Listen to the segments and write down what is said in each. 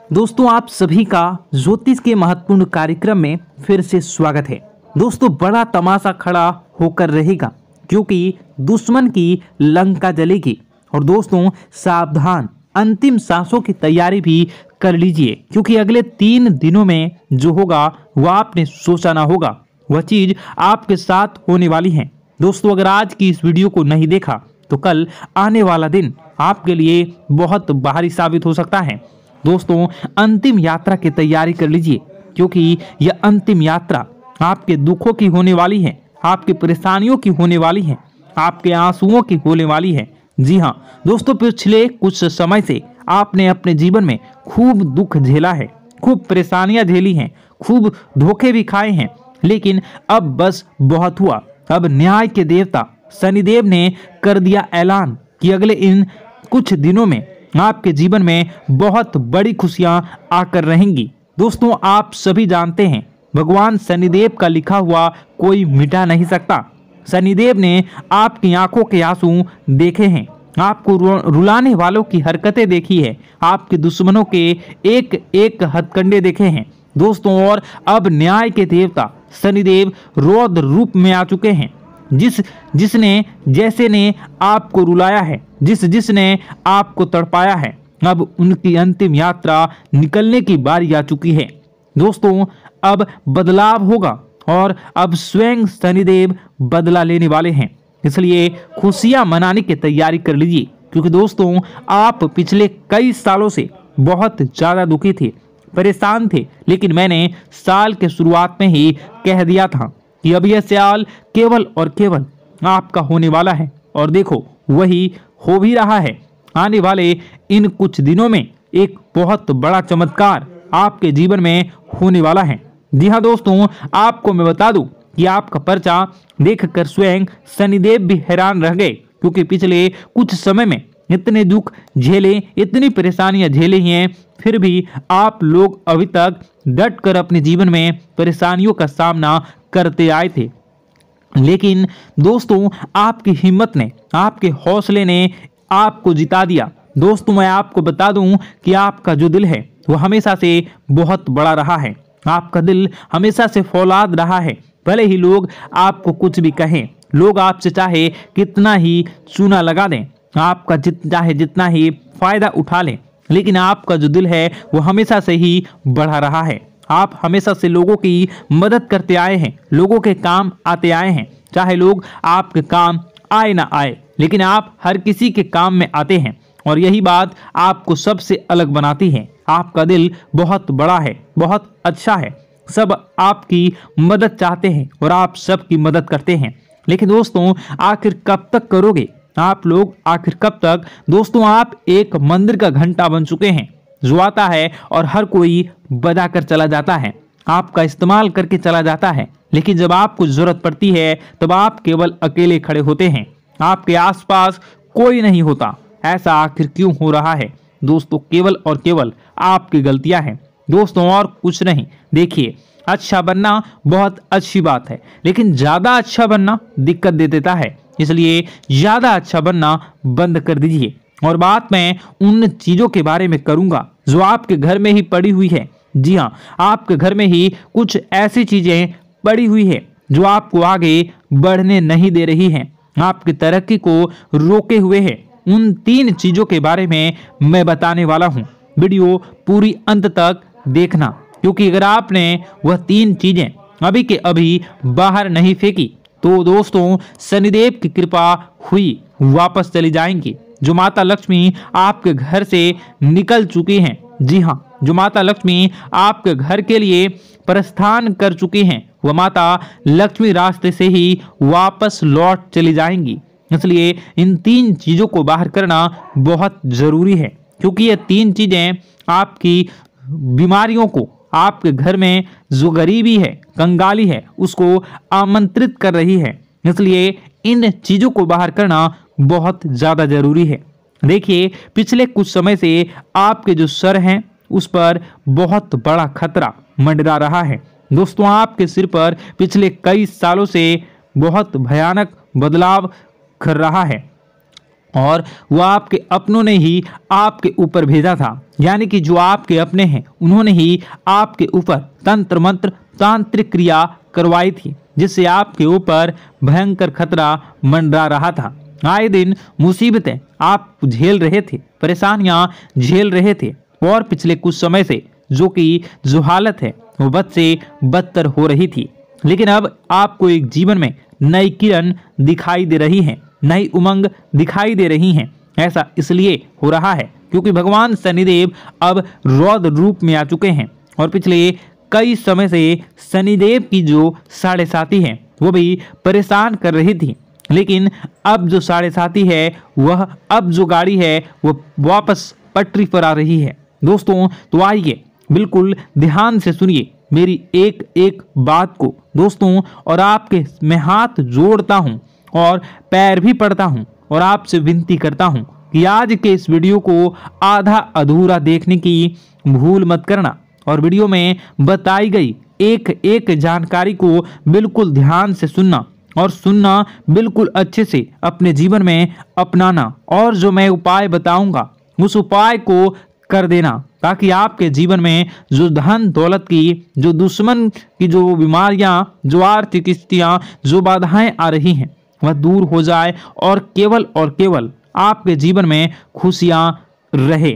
दोस्तों, आप सभी का ज्योतिष के महत्वपूर्ण कार्यक्रम में फिर से स्वागत है। दोस्तों, बड़ा तमाशा खड़ा होकर रहेगा क्योंकि दुश्मन की लंका जलेगी। और दोस्तों सावधान, अंतिम सांसों की तैयारी भी कर लीजिए क्योंकि अगले 3 दिनों में जो होगा वह आपने सोचा ना होगा, वह चीज आपके साथ होने वाली है। दोस्तों, अगर आज की इस वीडियो को नहीं देखा तो कल आने वाला दिन आपके लिए बहुत भारी साबित हो सकता है। दोस्तों, अंतिम यात्रा की तैयारी कर लीजिए क्योंकि यह अंतिम यात्रा आपके दुखों की होने वाली है, आपकी परेशानियों की होने वाली है, आपके आंसुओं की होने वाली है। जी हाँ दोस्तों, पिछले कुछ समय से आपने अपने जीवन में खूब दुख झेला है, खूब परेशानियां झेली हैं, खूब धोखे भी खाए हैं, लेकिन अब बस बहुत हुआ। अब न्याय के देवता शनिदेव ने कर दिया ऐलान कि अगले इन कुछ दिनों में आपके जीवन में बहुत बड़ी खुशियां आकर रहेंगी। दोस्तों, आप सभी जानते हैं भगवान शनिदेव का लिखा हुआ कोई मिटा नहीं सकता। शनिदेव ने आपकी आंखों के आंसू देखे हैं, आपको रुलाने वालों की हरकतें देखी है, आपके दुश्मनों के एक एक हथकंडे देखे हैं। दोस्तों, और अब न्याय के देवता शनिदेव रौद्र रूप में आ चुके हैं। जिसने जैसे ने आपको रुलाया है, जिसने आपको तड़पाया है, अब उनकी अंतिम यात्रा निकलने की बारी आ चुकी है। दोस्तों, अब बदलाव होगा और अब स्वयं शनिदेव बदला लेने वाले हैं, इसलिए खुशियां मनाने की तैयारी कर लीजिए क्योंकि दोस्तों आप पिछले कई सालों से बहुत ज्यादा दुखी थे, परेशान थे, लेकिन मैंने साल के शुरुआत में ही कह दिया था कि अब यह साल केवल और केवल आपका होने वाला है। और देखो वही हो भी रहा है। आने वाले इन कुछ दिनों में एक बहुत बड़ा चमत्कार आपके जीवन में होने वाला है। जी हाँ दोस्तों, आपको मैं बता दूं कि आपका पर्चा देखकर स्वयं शनिदेव भी हैरान रह गए क्योंकि पिछले कुछ समय में इतने दुख झेले, इतनी परेशानियां झेली हैं, फिर भी आप लोग अभी तक डट कर अपने जीवन में परेशानियों का सामना करते आए थे। लेकिन दोस्तों आपकी हिम्मत ने, आपके हौसले ने आपको जिता दिया। दोस्तों, मैं आपको बता दूं कि आपका जो दिल है वो हमेशा से बहुत बड़ा रहा है, आपका दिल हमेशा से फौलाद रहा है। भले ही लोग आपको कुछ भी कहें, लोग आपसे चाहे कितना ही चूना लगा दें, आपका चाहे जितना ही फायदा उठा लें, लेकिन आपका जो दिल है वो हमेशा से ही बढ़ा रहा है। आप हमेशा से लोगों की मदद करते आए हैं, लोगों के काम आते आए हैं, चाहे लोग आपके काम आए ना आए, लेकिन आप हर किसी के काम में आते हैं और यही बात आपको सबसे अलग बनाती है। आपका दिल बहुत बड़ा है, बहुत अच्छा है, सब आपकी मदद चाहते हैं और आप सबकी मदद करते हैं। लेकिन दोस्तों आखिर कब तक करोगे आप लोग, आखिर कब तक? दोस्तों, आप एक मंदिर का घंटा बन चुके हैं जो आता है और हर कोई बजा कर चला जाता है, आपका इस्तेमाल करके चला जाता है, लेकिन जब आपको जरूरत पड़ती है तब आप केवल अकेले खड़े होते हैं, आपके आसपास कोई नहीं होता। ऐसा आखिर क्यों हो रहा है? दोस्तों, केवल और केवल आपकी गलतियां हैं दोस्तों, और कुछ नहीं। देखिए, अच्छा बनना बहुत अच्छी बात है, लेकिन ज्यादा अच्छा बनना दिक्कत दे देता है, इसलिए ज्यादा अच्छा बनना बंद कर दीजिए। और बात मैं उन चीजों के बारे में करूंगा जो आपके घर में ही पड़ी हुई है। जी हाँ, आपके घर में ही कुछ ऐसी चीजें पड़ी हुई है जो आपको आगे बढ़ने नहीं दे रही हैं, आपकी तरक्की को रोके हुए है। उन 3 चीजों के बारे में मैं बताने वाला हूँ। वीडियो पूरी अंत तक देखना क्योंकि अगर आपने वह 3 चीजें अभी के अभी बाहर नहीं फेंकी तो दोस्तों शनिदेव की कृपा हुई वापस चली जाएंगी। जो माता लक्ष्मी आपके घर से निकल चुकी हैं, जी हाँ, जो माता लक्ष्मी आपके घर के लिए प्रस्थान कर चुकी हैं, वह माता लक्ष्मी रास्ते से ही वापस लौट चली जाएंगी। इसलिए इन 3 चीजों को बाहर करना बहुत जरूरी है क्योंकि ये 3 चीजें आपकी बीमारियों को, आपके घर में जो गरीबी है, कंगाली है, उसको आमंत्रित कर रही है। इसलिए इन चीजों को बाहर करना बहुत ज्यादा जरूरी है। देखिए, पिछले कुछ समय से आपके जो सर हैं उस पर बहुत बड़ा खतरा मंडरा रहा है। दोस्तों, आपके सिर पर पिछले कई सालों से बहुत भयानक बदलाव कर रहा है। और वह आपके अपनों ने ही आपके ऊपर भेजा था, यानी कि जो आपके अपने हैं उन्होंने ही आपके ऊपर तंत्र मंत्र तांत्रिक क्रिया करवाई थी, जिससे आपके ऊपर भयंकर खतरा मंडरा रहा था। आए दिन मुसीबतें आप झेल रहे थे, परेशानियां झेल रहे थे, और पिछले कुछ समय से जो हालत है वो बद से बदतर हो रही थी। लेकिन अब आपको एक जीवन में नई किरण दिखाई दे रही है, नई उमंग दिखाई दे रही हैं। ऐसा इसलिए हो रहा है क्योंकि भगवान शनिदेव अब रौद्र रूप में आ चुके हैं, और पिछले कई समय से शनिदेव की जो साढ़े साथी है वो भी परेशान कर रही थी। लेकिन अब जो साढ़े साथी है वह अब जो गाड़ी है वो वापस पटरी पर आ रही है। दोस्तों तो आइए बिल्कुल ध्यान से सुनिए मेरी एक एक बात को दोस्तों, और आपके मैं हाथ जोड़ता हूं और पैर भी पड़ता हूं और आपसे विनती करता हूं कि आज के इस वीडियो को आधा अधूरा देखने की भूल मत करना, और वीडियो में बताई गई एक एक जानकारी को बिल्कुल ध्यान से सुनना, और सुनना बिल्कुल अच्छे से अपने जीवन में अपनाना, और जो मैं उपाय बताऊंगा उस उपाय को कर देना, ताकि आपके जीवन में जो धन दौलत की, जो दुश्मन की जो बीमारियां, जो आर्थिक स्थितियां, जो बाधाएं आ रही हैं वह दूर हो जाए, और केवल आपके जीवन में खुशियां रहे।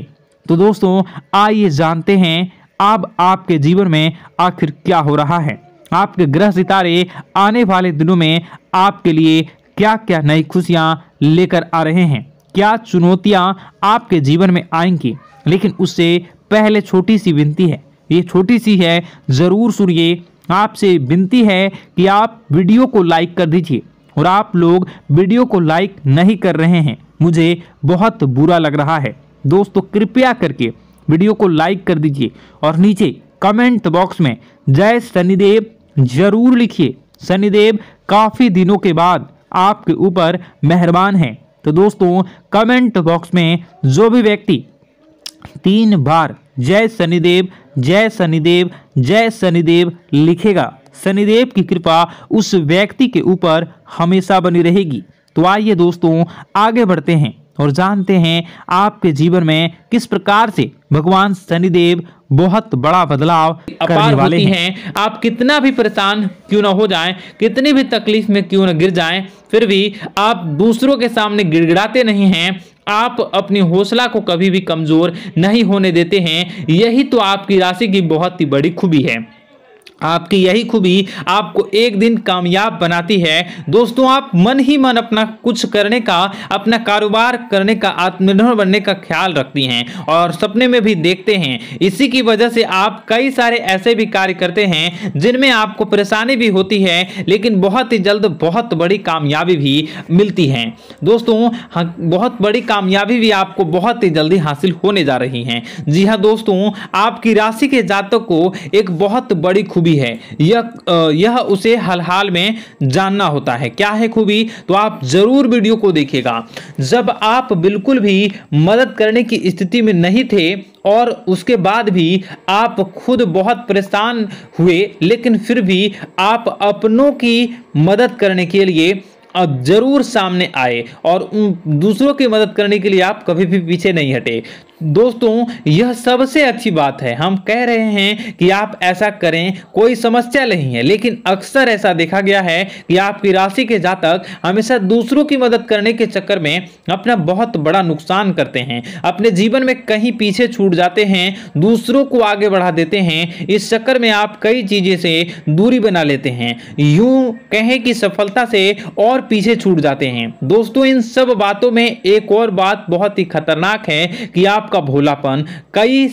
तो दोस्तों आइए जानते हैं अब आपके जीवन में आखिर क्या हो रहा है। आपके ग्रह सितारे आने वाले दिनों में आपके लिए क्या क्या नई खुशियां लेकर आ रहे हैं, क्या चुनौतियां आपके जीवन में आएंगी। लेकिन उससे पहले छोटी सी विनती है, ये छोटी सी है, जरूर सुनिए। आपसे विनती है कि आप वीडियो को लाइक कर दीजिए, और आप लोग वीडियो को लाइक नहीं कर रहे हैं, मुझे बहुत बुरा लग रहा है। दोस्तों कृपया करके वीडियो को लाइक कर दीजिए, और नीचे कमेंट बॉक्स में जय शनिदेव जरूर लिखिए। शनिदेव काफी दिनों के बाद आपके ऊपर मेहरबान हैं। तो दोस्तों कमेंट बॉक्स में जो भी व्यक्ति 3 बार जय शनिदेव जय शनिदेव जय शनिदेव लिखेगा, शनिदेव की कृपा उस व्यक्ति के ऊपर हमेशा बनी रहेगी। तो आइए दोस्तों आगे बढ़ते हैं और जानते हैं आपके जीवन में किस प्रकार से भगवान शनिदेव बहुत बड़ा बदलाव करने वाले हैं। आप कितना भी परेशान क्यों ना हो जाएं, कितनी भी तकलीफ में क्यों ना गिर जाएं, फिर भी आप दूसरों के सामने गिड़गिड़ाते नहीं हैं, आप अपनी हौसला को कभी भी कमजोर नहीं होने देते हैं। यही तो आपकी राशि की बहुत ही बड़ी खूबी है। आपकी यही खूबी आपको एक दिन कामयाब बनाती है। दोस्तों आप मन ही मन अपना कुछ करने का, अपना कारोबार करने का, आत्मनिर्भर बनने का ख्याल रखती हैं और सपने में भी देखते हैं। इसी की वजह से आप कई सारे ऐसे भी कार्य करते हैं जिनमें आपको परेशानी भी होती है, लेकिन बहुत ही जल्द बहुत बड़ी कामयाबी भी मिलती है। दोस्तों बहुत बड़ी कामयाबी भी आपको बहुत ही जल्दी हासिल होने जा रही है। जी हाँ दोस्तों, आपकी राशि के जातक को एक बहुत बड़ी खूबी है, यह उसे हाल में जानना होता है। क्या है खूबी, तो आप जरूर वीडियो को देखिएगा। जब आप बिल्कुल भी मदद करने की स्थिति में नहीं थे और उसके बाद भी आप खुद बहुत परेशान हुए, लेकिन फिर भी आप अपनों की मदद करने के लिए अब जरूर सामने आए और दूसरों की मदद करने के लिए आप कभी भी पीछे नहीं हटे। दोस्तों यह सबसे अच्छी बात है। हम कह रहे हैं कि आप ऐसा करें, कोई समस्या नहीं है, लेकिन अक्सर ऐसा देखा गया है कि आपकी राशि के जातक हमेशा दूसरों की मदद करने के चक्कर में अपना बहुत बड़ा नुकसान करते हैं, अपने जीवन में कहीं पीछे छूट जाते हैं, दूसरों को आगे बढ़ा देते हैं। इस चक्कर में आप कई चीजें से दूरी बना लेते हैं, यूं कहें कि सफलता से और पीछे छूट जाते हैं। दोस्तों इन सब बातों में एक और बात बहुत ही खतरनाक है कि आपका भोलापन कई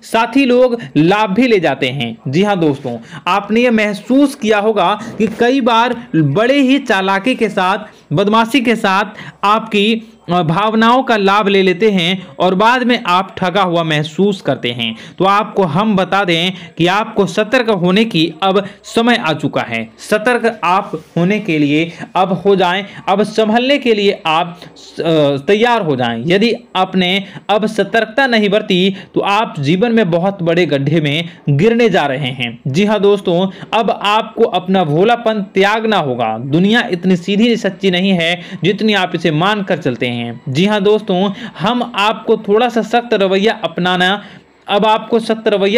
साथी लोग लाभ भी ले जाते हैं। जी हां दोस्तों, आपने यह महसूस किया होगा कि कई बार बड़े ही चालाकी के साथ, बदमाशी के साथ आपकी भावनाओं का लाभ ले लेते हैं और बाद में आप ठगा हुआ महसूस करते हैं। तो आपको हम बता दें कि आपको सतर्क होने की अब समय आ चुका है। सतर्क आप होने के लिए अब हो जाएं, अब संभलने के लिए आप तैयार हो जाएं। यदि आपने अब सतर्कता नहीं बरती तो आप जीवन में बहुत बड़े गड्ढे में गिरने जा रहे हैं। जी हाँ दोस्तों, अब आपको अपना भोलापन त्यागना होगा। दुनिया इतनी सीधी सच्ची नहीं है जितनी आप इसे मानकर चलते हैं। जी हां दोस्तों, हम आपको थोड़ा सा सख्त रवैया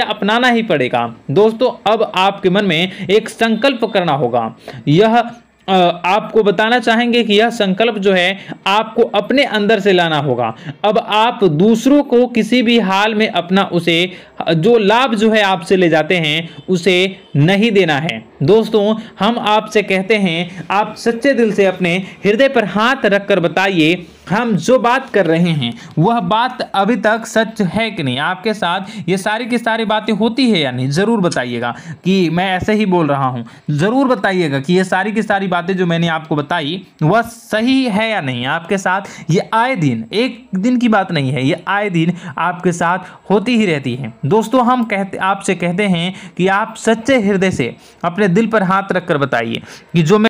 अपनाना ही पड़ेगा। दोस्तों, अब आपके मन में एक संकल्प करना होगा। यह आपको बताना चाहेंगे कि यह संकल्प जो है आपको अपने अंदर से लाना होगा। अब आप दूसरों को किसी भी हाल में अपना उसे जो लाभ जो है आपसे ले जाते हैं उसे नहीं देना है। दोस्तों, हम आपसे कहते हैं, आप सच्चे दिल से अपने हृदय पर हाथ रखकर बताइए, हम जो बात कर रहे हैं वह बात अभी तक सच है कि नहीं। आपके साथ ये सारी की सारी बातें होती है या नहीं, जरूर बताइएगा कि मैं ऐसे ही बोल रहा हूं। जरूर बताइएगा कि ये सारी की सारी बातें जो मैंने आपको बताई वह सही है या नहीं। आपके साथ ये आए दिन, एक दिन की बात नहीं है, ये आए दिन आपके साथ होती ही रहती है। दोस्तों, हम आपसे कहते हैं कि आप सच्चे हृदय से अपने दिल पर हाथ रखकर बताइए कि जो मैं